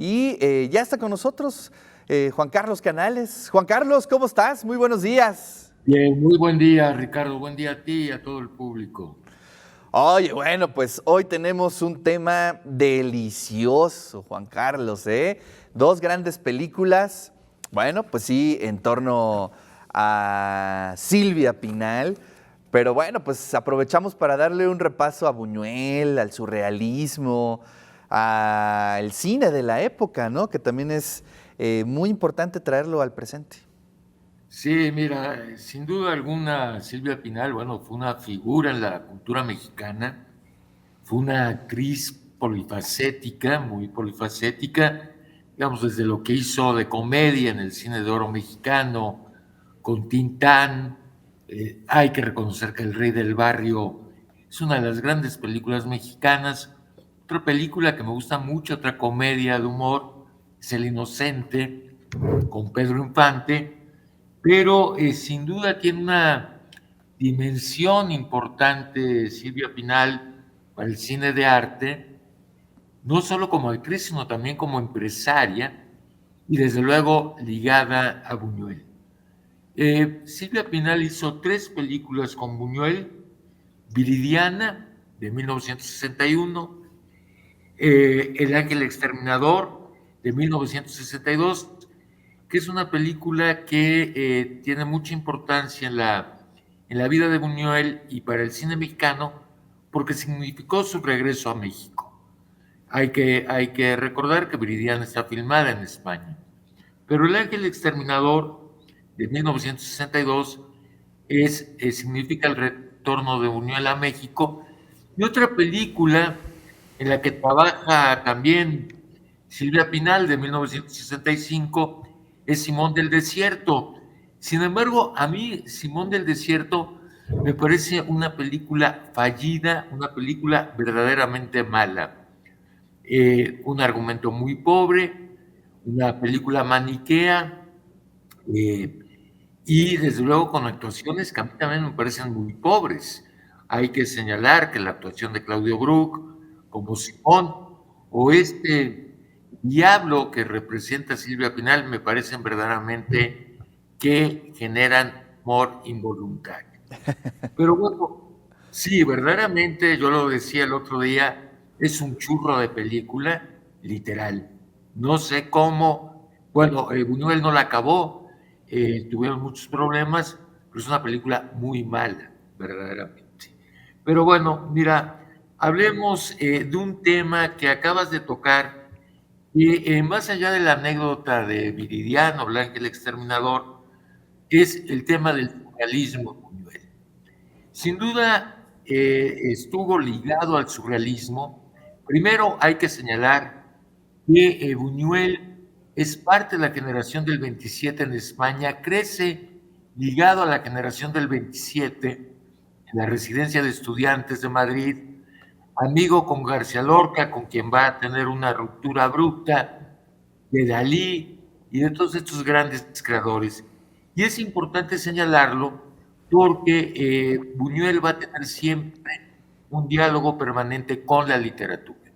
Y ya está con nosotros Juan Carlos Canales. Juan Carlos, ¿cómo estás? Muy buenos días. Bien, muy buen día, Ricardo. Buen día a ti y a todo el público. Oye, bueno, pues hoy tenemos un tema delicioso, Juan Carlos, ¿eh? Dos grandes películas, bueno, pues sí, en torno a Silvia Pinal, pero bueno, pues aprovechamos para darle un repaso a Buñuel, al surrealismo, al cine de la época, ¿no? Que también es muy importante traerlo al presente. Sí, mira, sin duda alguna, Silvia Pinal, bueno, fue una figura en la cultura mexicana, fue una actriz polifacética, muy polifacética, digamos, desde lo que hizo de comedia en el cine de oro mexicano, con Tintán, hay que reconocer que El Rey del Barrio es una de las grandes películas mexicanas. Otra película que me gusta mucho, otra comedia de humor, es El Inocente, con Pedro Infante, pero sin duda tiene una dimensión importante Silvia Pinal para el cine de arte, no solo como actriz, sino también como empresaria y desde luego ligada a Buñuel. Silvia Pinal hizo tres películas con Buñuel: Viridiana, de 1961, El Ángel Exterminador, de 1962, que es una película que tiene mucha importancia en la vida de Buñuel y para el cine mexicano, porque significó su regreso a México. Hay que recordar que Viridiana está filmada en España, pero El Ángel Exterminador de 1962 significa el retorno de Buñuel a México. Y otra película en la que trabaja también Silvia Pinal, de 1965, es Simón del Desierto. Sin embargo, a mí Simón del Desierto me parece una película fallida, una película verdaderamente mala. Un argumento muy pobre, una película maniquea, eh, y desde luego con actuaciones que a mí también me parecen muy pobres. Hay que señalar que la actuación de Claudio Brook como Simón, o este diablo que representa a Silvia Pinal, me parecen verdaderamente que generan humor involuntario. Pero bueno, sí, verdaderamente, yo lo decía el otro día, es un churro de película, literal. No sé cómo, bueno, Buñuel no la acabó, tuvieron muchos problemas, pero es una película muy mala, verdaderamente. Pero bueno, mira, hablemos de un tema que acabas de tocar, y más allá de la anécdota de Viridiano, Blanca el Exterminador, es el tema del surrealismo de Buñuel. Sin duda, estuvo ligado al surrealismo. Primero hay que señalar que Buñuel es parte de la generación del 27 en España, crece ligado a la generación del 27 en la residencia de estudiantes de Madrid, amigo con García Lorca, con quien va a tener una ruptura abrupta, de Dalí y de todos estos grandes creadores. Y es importante señalarlo porque Buñuel va a tener siempre un diálogo permanente con la literatura.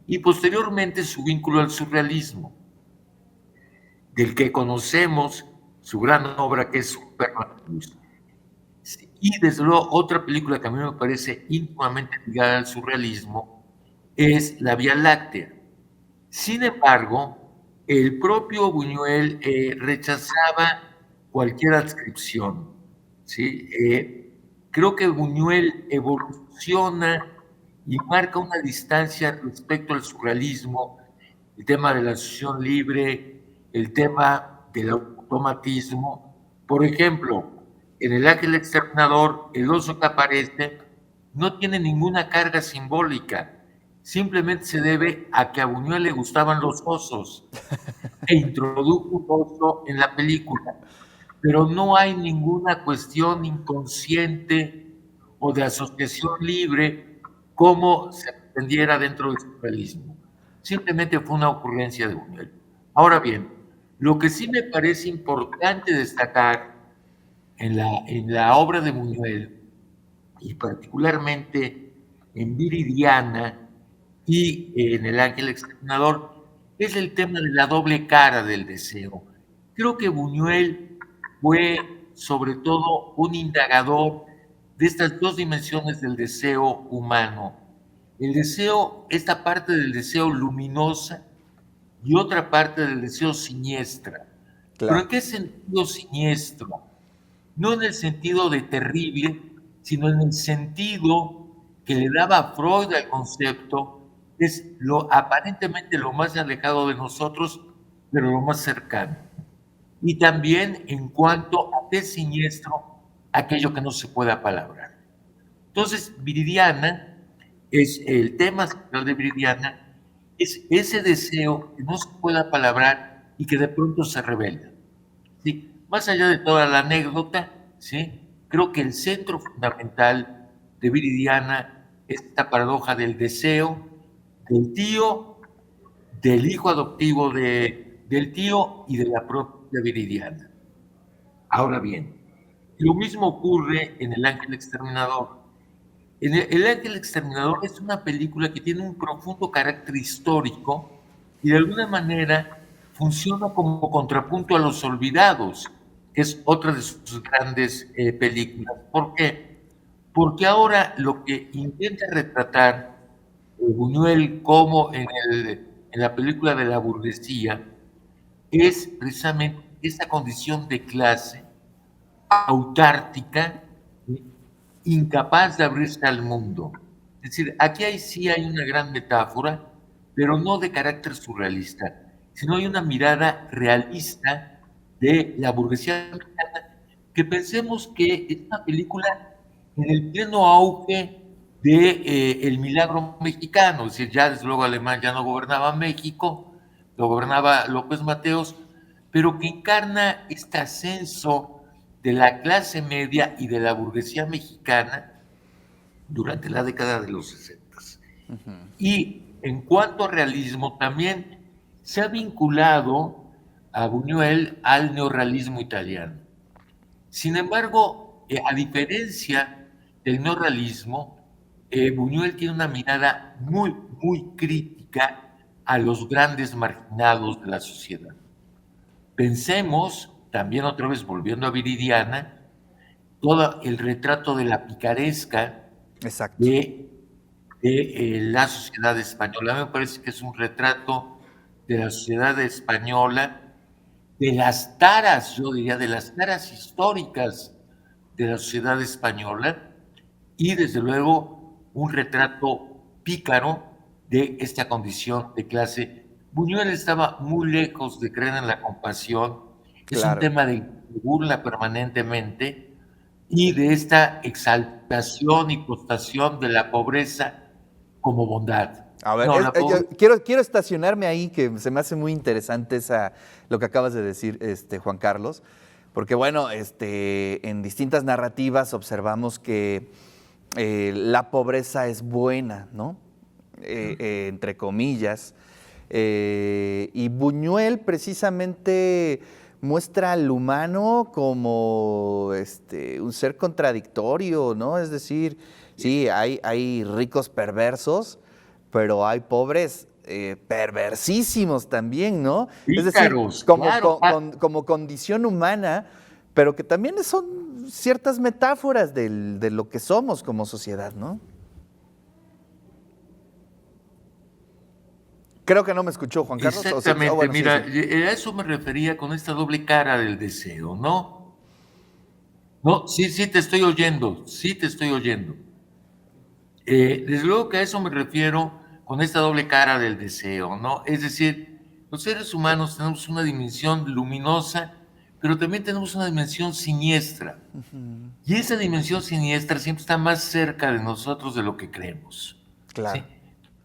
Y posteriormente su vínculo al surrealismo, del que conocemos su gran obra que es Superman. Y desde luego otra película que a mí me parece íntimamente ligada al surrealismo es La Vía Láctea. Sin embargo, el propio Buñuel rechazaba cualquier adscripción, ¿sí? Creo que Buñuel evoluciona y marca una distancia respecto al surrealismo, el tema de la asociación libre, el tema del automatismo. Por ejemplo, en El Ángel Exterminador, el oso que aparece no tiene ninguna carga simbólica, simplemente se debe a que a Buñuel le gustaban los osos e introdujo un oso en la película, pero no hay ninguna cuestión inconsciente o de asociación libre como se entendiera dentro del surrealismo. Simplemente fue una ocurrencia de Buñuel. Ahora bien, lo que sí me parece importante destacar en la obra de Buñuel, y particularmente en Viridiana y en El Ángel Exterminador, es el tema de la doble cara del deseo. Creo que Buñuel fue sobre todo un indagador de estas dos dimensiones del deseo humano. El deseo, esta parte del deseo luminosa y otra parte del deseo siniestra. ¿Pero Claro. en qué sentido siniestro? No en el sentido de terrible, sino en el sentido que le daba Freud al concepto, es lo aparentemente lo más alejado de nosotros, pero lo más cercano. Y también en cuanto a qué siniestro, aquello que no se puede apalabrar. Entonces, Viridiana, es el tema central de Viridiana, es ese deseo que no se puede apalabrar y que de pronto se revela. ¿Sí? Más allá de toda la anécdota, ¿sí? Creo que el centro fundamental de Viridiana es esta paradoja del deseo del tío, del hijo adoptivo del tío y de la propia Viridiana. Ahora bien, lo mismo ocurre en El Ángel Exterminador. El Ángel Exterminador es una película que tiene un profundo carácter histórico y de alguna manera funciona como contrapunto a Los Olvidados, que es otra de sus grandes películas. ¿Por qué? Porque ahora lo que intenta retratar Buñuel como en la película de la burguesía es precisamente esa condición de clase autártica, incapaz de abrirse al mundo. Es decir, aquí sí hay una gran metáfora, pero no de carácter surrealista, sino hay una mirada realista de la burguesía mexicana, que pensemos que es una película en el pleno auge de el milagro mexicano, es decir, ya desde luego Alemán ya no gobernaba México, lo gobernaba López Mateos, pero que encarna este ascenso de la clase media y de la burguesía mexicana durante la década de los 60. Y en cuanto a realismo, también se ha vinculado a Buñuel al neorrealismo italiano. Sin embargo, a diferencia del neorrealismo, Buñuel tiene una mirada muy, muy crítica a los grandes marginados de la sociedad. Pensemos, también otra vez volviendo a Viridiana, todo el retrato de la picaresca Exacto. de la sociedad española. A mí me parece que es un retrato de la sociedad española, de las taras, yo diría, de las taras históricas de la sociedad española y desde luego un retrato pícaro de esta condición de clase. Buñuel estaba muy lejos de creer en la compasión, es un Claro. tema de burla permanentemente y de esta exaltación y postación de la pobreza como bondad. A ver, No, la yo pobreza. quiero estacionarme ahí, que se me hace muy interesante lo que acabas de decir, Juan Carlos, porque bueno, en distintas narrativas observamos que la pobreza es buena, ¿no? Entre comillas. Y Buñuel precisamente muestra al humano como un ser contradictorio, ¿no? Es decir, sí, hay ricos perversos, pero hay pobres perversísimos también, ¿no? Es decir, Pícaros, claro. como condición humana, pero que también son ciertas metáforas de lo que somos como sociedad, ¿no? Creo que no me escuchó Juan Carlos. ¿O sí? Oh, Exactamente, bueno, sí, mira, sí. a eso me refería con esta doble cara del deseo, ¿no? No, sí, sí te estoy oyendo, sí te estoy oyendo. Desde luego que a eso me refiero con esta doble cara del deseo, ¿no? Es decir, los seres humanos tenemos una dimensión luminosa, pero también tenemos una dimensión siniestra. Y esa dimensión siniestra siempre está más cerca de nosotros de lo que creemos, ¿sí? Claro.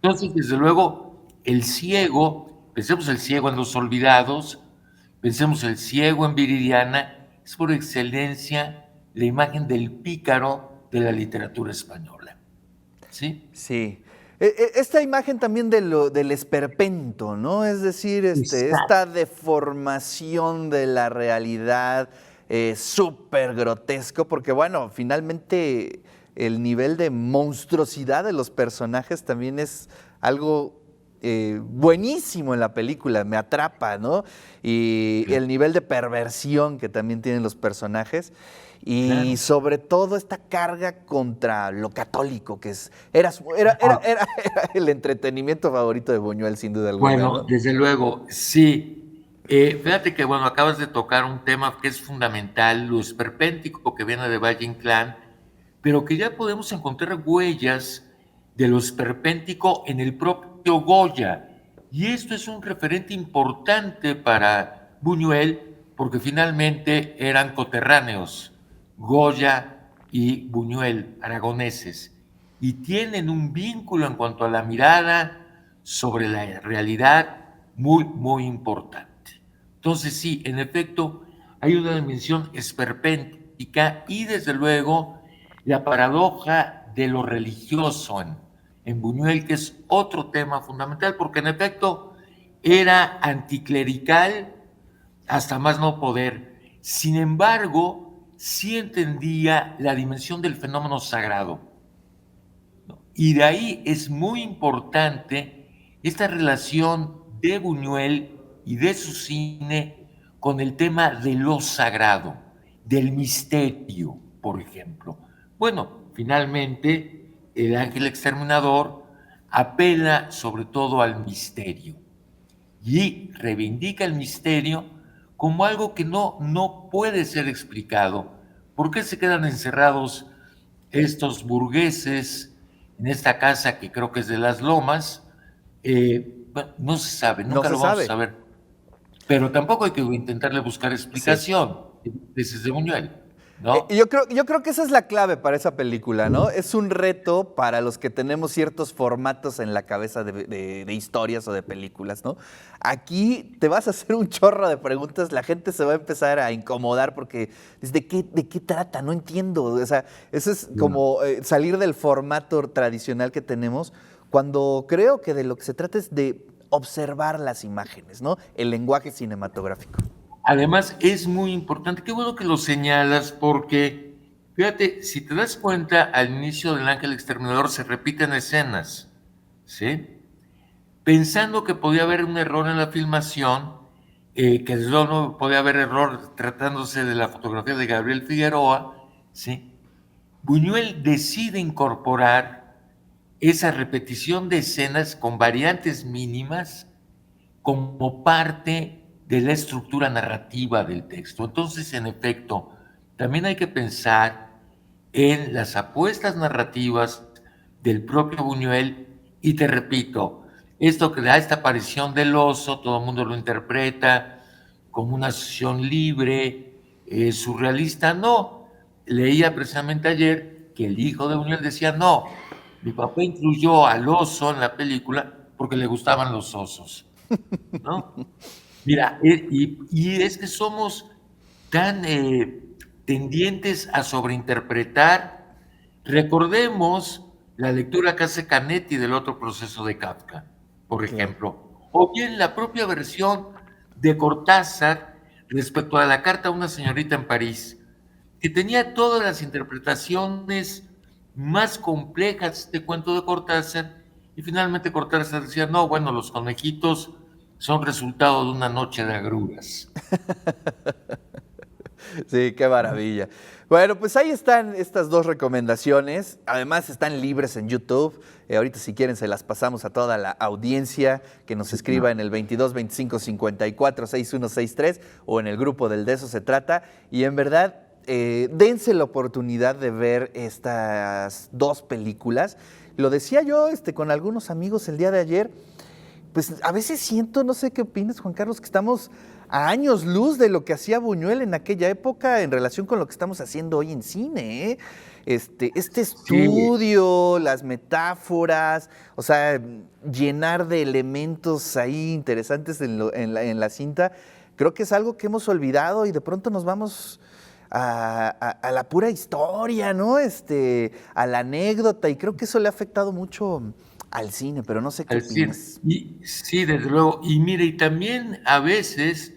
Entonces, desde luego, el ciego, pensemos el ciego en Los Olvidados, pensemos el ciego en Viridiana, es por excelencia la imagen del pícaro de la literatura española, ¿sí? Sí. Esta imagen también del esperpento, ¿no? Es decir, esta Exacto. deformación de la realidad súper grotesco, porque bueno, finalmente el nivel de monstruosidad de los personajes también es algo buenísimo en la película, me atrapa, ¿no? Y el nivel de perversión que también tienen los personajes. Y Claro. sobre todo esta carga contra lo católico, que era el entretenimiento favorito de Buñuel, sin duda alguna, Bueno, ¿no? desde luego, sí. Fíjate que, bueno, acabas de tocar un tema que es fundamental, lo esperpéntico que viene de Valle Inclán, pero que ya podemos encontrar huellas de lo esperpéntico en el propio Goya. Y esto es un referente importante para Buñuel, porque finalmente eran coterráneos, Goya y Buñuel, aragoneses, y tienen un vínculo en cuanto a la mirada sobre la realidad muy, muy importante. Entonces, sí, en efecto, hay una dimensión esperpéntica y desde luego la paradoja de lo religioso en Buñuel, que es otro tema fundamental, porque en efecto era anticlerical hasta más no poder. Sin embargo, sí entendía la dimensión del fenómeno sagrado. Y de ahí es muy importante esta relación de Buñuel y de su cine con el tema de lo sagrado, del misterio, por ejemplo. Bueno, finalmente, El Ángel Exterminador apela sobre todo al misterio y reivindica el misterio como algo que no puede ser explicado. ¿Por qué se quedan encerrados estos burgueses en esta casa que creo que es de Las Lomas? Bueno, no se sabe, No nunca se lo vamos a sabe. saber, pero tampoco hay que intentarle buscar Sí. explicación desde Buñuel, ¿no? Yo creo que esa es la clave para esa película, ¿no? Es un reto para los que tenemos ciertos formatos en la cabeza de historias o de películas, ¿no? Aquí te vas a hacer un chorro de preguntas, la gente se va a empezar a incomodar porque dice, ¿de qué trata? No entiendo. O sea, eso es como salir del formato tradicional que tenemos, cuando creo que de lo que se trata es de observar las imágenes, ¿no? El lenguaje cinematográfico. Además, es muy importante, qué bueno que lo señalas, porque fíjate, si te das cuenta, al inicio del Ángel Exterminador se repiten escenas, ¿sí? Pensando que podía haber un error en la filmación, que desde luego no podía haber error tratándose de la fotografía de Gabriel Figueroa, ¿sí? Buñuel decide incorporar esa repetición de escenas con variantes mínimas como parte de la estructura narrativa del texto. Entonces, en efecto, también hay que pensar en las apuestas narrativas del propio Buñuel y te repito, esto que da esta aparición del oso, todo el mundo lo interpreta como una asociación libre, surrealista, no. Leía precisamente ayer que el hijo de Buñuel decía, no, mi papá incluyó al oso en la película porque le gustaban los osos, ¿no? Mira, y es que somos tan tendientes a sobreinterpretar. Recordemos la lectura que hace Canetti del otro proceso de Kafka, por Claro. ejemplo, o bien la propia versión de Cortázar respecto a la carta a una señorita en París, que tenía todas las interpretaciones más complejas de este cuento de Cortázar, y finalmente Cortázar decía, no, bueno, los conejitos son resultado de una noche de agruras. Sí, qué maravilla. Bueno, pues ahí están estas dos recomendaciones. Además, están libres en YouTube. Ahorita, si quieren, se las pasamos a toda la audiencia que nos escriba en el 22 25 54 6163 o en el grupo del De Eso Se Trata. Y en verdad, dense la oportunidad de ver estas dos películas. Lo decía yo con algunos amigos el día de ayer. Pues a veces siento, no sé qué opinas, Juan Carlos, que estamos a años luz de lo que hacía Buñuel en aquella época en relación con lo que estamos haciendo hoy en cine, ¿eh? Este Sí, estudio, las metáforas, o sea, llenar de elementos ahí interesantes en la cinta, creo que es algo que hemos olvidado y de pronto nos vamos a la pura historia, ¿no? A la anécdota, y creo que eso le ha afectado mucho al cine, pero no sé qué al decir, opinas. y sí, desde luego, y mire, y también a veces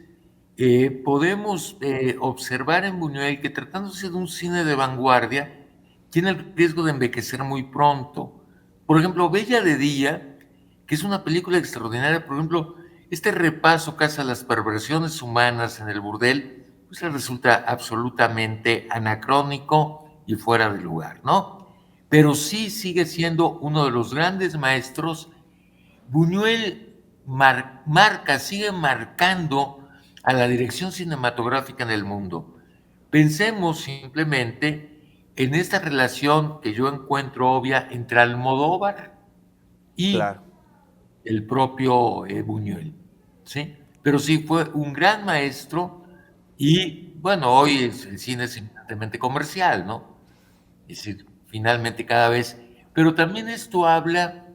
podemos observar en Buñuel que tratándose de un cine de vanguardia, tiene el riesgo de envejecer muy pronto. Por ejemplo, Bella de Día que es una película extraordinaria. Por ejemplo, este repaso que hace a las perversiones humanas en el burdel, pues le resulta absolutamente anacrónico y fuera de lugar, ¿no? Pero sí sigue siendo uno de los grandes maestros. Buñuel sigue marcando a la dirección cinematográfica en el mundo. Pensemos simplemente en esta relación que yo encuentro obvia entre Almodóvar y Claro. el propio Buñuel, ¿sí? Pero sí fue un gran maestro y, bueno, hoy el cine es eminentemente comercial, ¿no? Es decir, finalmente cada vez... Pero también esto habla,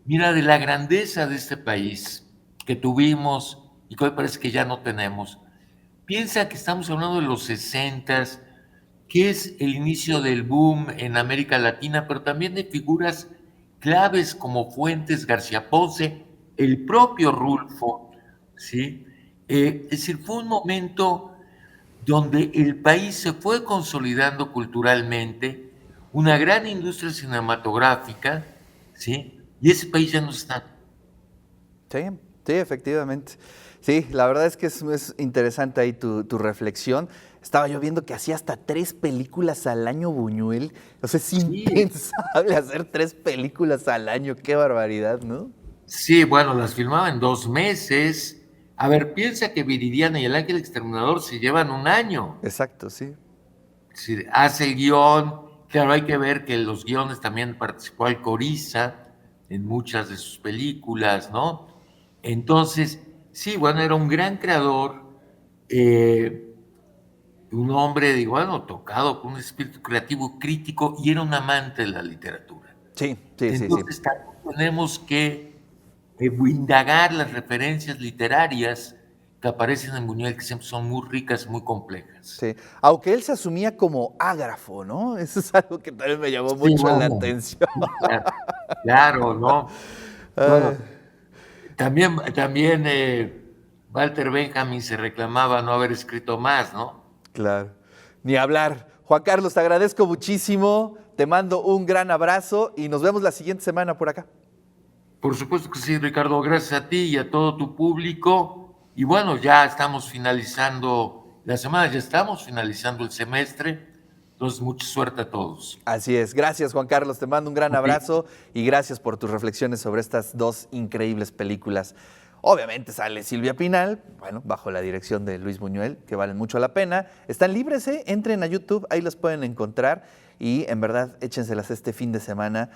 mira, de la grandeza de este país que tuvimos y que hoy parece que ya no tenemos. Piensa que estamos hablando de los 60, que es el inicio del boom en América Latina, pero también de figuras claves como Fuentes, García Ponce, el propio Rulfo, ¿sí? Es decir, fue un momento donde el país se fue consolidando culturalmente, una gran industria cinematográfica, ¿sí? Y ese país ya no está. Sí, sí, efectivamente. Sí, la verdad es que es interesante ahí tu reflexión. Estaba yo viendo que hacía hasta 3 películas al año Buñuel. O sea, es Sí, impensable hacer 3 películas al año. Qué barbaridad, ¿no? sí, bueno, las filmaba en 2 meses. A ver, piensa que Viridiana y el Ángel Exterminador se llevan un año. Exacto, sí. Si hace el guión, claro, hay que ver que los guiones también participó Alcoriza en muchas de sus películas, ¿no? Entonces, sí, bueno, era un gran creador, eh, un hombre, digo, bueno, tocado con un espíritu creativo crítico y era un amante de la literatura. Sí, sí, sí, sí. Entonces, también tenemos que indagar las referencias literarias que aparecen en Buñuel, que siempre son muy ricas, muy complejas. Sí. Aunque él se asumía como ágrafo, ¿no? Eso es algo que también me llamó Sí, mucho la bueno, atención. sí, claro, claro, ¿no? Ah, Bueno, también Walter Benjamin se reclamaba no haber escrito más, ¿no? claro. Ni hablar. Juan Carlos, te agradezco muchísimo. Te mando un gran abrazo y nos vemos la siguiente semana por acá. Por supuesto que sí, Ricardo, gracias a ti y a todo tu público. Y bueno, ya estamos finalizando la semana, ya estamos finalizando el semestre. Entonces, mucha suerte a todos. Así es. Gracias, Juan Carlos. Te mando un gran Ok. abrazo y gracias por tus reflexiones sobre estas 2 increíbles películas. Obviamente sale Silvia Pinal, bueno, bajo la dirección de Luis Buñuel, que valen mucho la pena. Están libres, ¿eh? Entren a YouTube, ahí las pueden encontrar y en verdad échenselas este fin de semana.